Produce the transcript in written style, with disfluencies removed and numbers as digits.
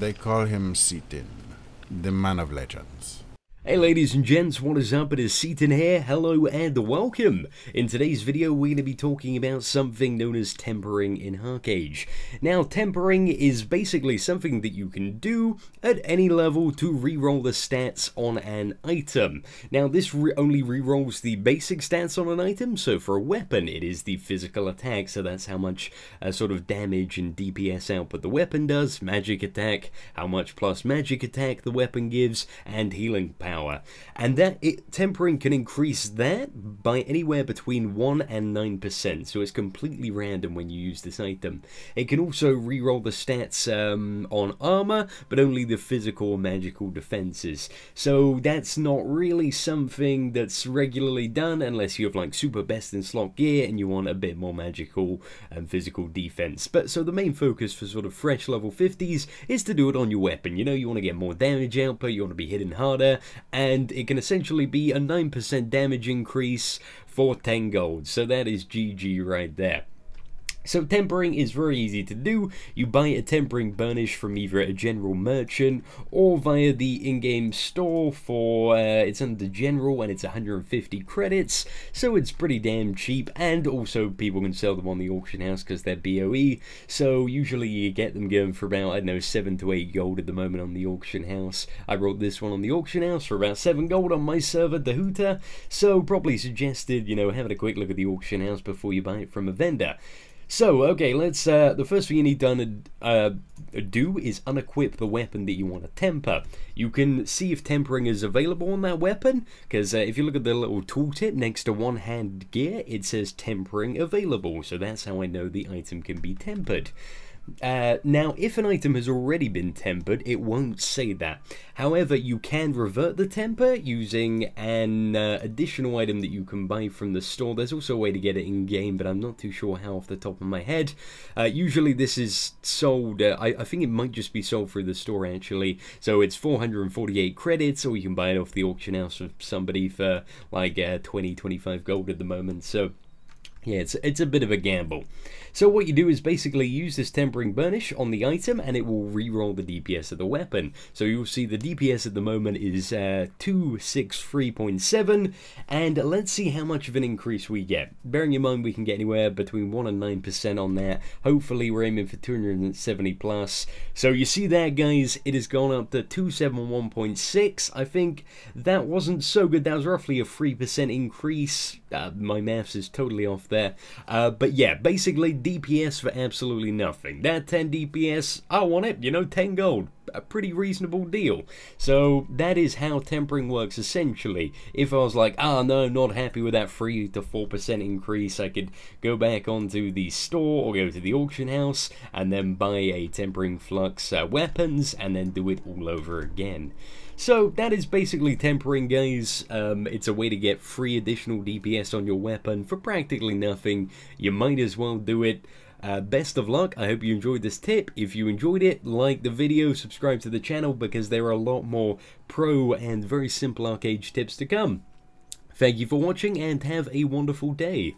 They call him Seatin, the man of legends. Hey ladies and gents, what is up? It is Seatin here. Hello and welcome. In today's video we're going to be talking about something known as tempering in Archeage. Now tempering is basically something that you can do at any level to reroll the stats on an item. Now this only rerolls the basic stats on an item, so for a weapon it is the physical attack, so that's how much sort of damage and DPS output the weapon does, magic attack, how much plus magic attack the weapon gives, and healing power. And tempering can increase that by anywhere between 1 and 9%, so it's completely random when you use this item. It can also reroll the stats on armor, but only the physical or magical defenses. So that's not really something that's regularly done unless you have like super best in slot gear and you want a bit more magical and physical defense. But so the main focus for sort of fresh level 50s is to do it on your weapon. You know, you want to get more damage output, you want to be hitting harder, and it can essentially be a 9% damage increase for 10 gold. So that is GG right there. So tempering is very easy to do. You buy a Tempering Burnish from either a general merchant or via the in-game store for, it's under general and it's 150 credits, so it's pretty damn cheap, and also people can sell them on the auction house because they're BOE, so usually you get them going for about, I don't know, 7 to 8 gold at the moment on the auction house. I wrote this one on the auction house for about 7 gold on my server, the Hooter, so probably suggested, you know, having a quick look at the auction house before you buy it from a vendor. So, okay, let's, the first thing you need to do is unequip the weapon that you want to temper. You can see if tempering is available on that weapon, because if you look at the little tooltip next to one-hand gear, it says tempering available, so that's how I know the item can be tempered. Now, if an item has already been tempered, it won't say that. However, you can revert the temper using an additional item that you can buy from the store. There's also a way to get it in-game, but I'm not too sure how off the top of my head. Usually this is sold, I think it might just be sold through the store actually, so it's 448 credits, or you can buy it off the auction house of somebody for like 20-25 gold at the moment, so yeah, it's a bit of a gamble. So what you do is basically use this Tempering Burnish on the item and it will reroll the DPS of the weapon. So you'll see the DPS at the moment is 263.7, and let's see how much of an increase we get. Bearing in mind we can get anywhere between 1 and 9% on that. Hopefully we're aiming for 270 plus. So you see that, guys, it has gone up to 271.6. I think that wasn't so good. That was roughly a 3% increase. My maths is totally off there. But yeah, basically DPS for absolutely nothing. That 10 DPS, I want it, you know, 10 gold. A pretty reasonable deal. So that is how tempering works essentially. If I was like, no, not happy with that 3 to 4% increase, I could go back onto the store or go to the auction house and then buy a Tempering Flux weapons and then do it all over again. So that is basically tempering, guys. It's a way to get free additional DPS on your weapon for practically nothing. You might as well do it. Best of luck. I hope you enjoyed this tip. If you enjoyed it, like the video, subscribe to the channel because there are a lot more pro and very simple Archeage tips to come. Thank you for watching and have a wonderful day.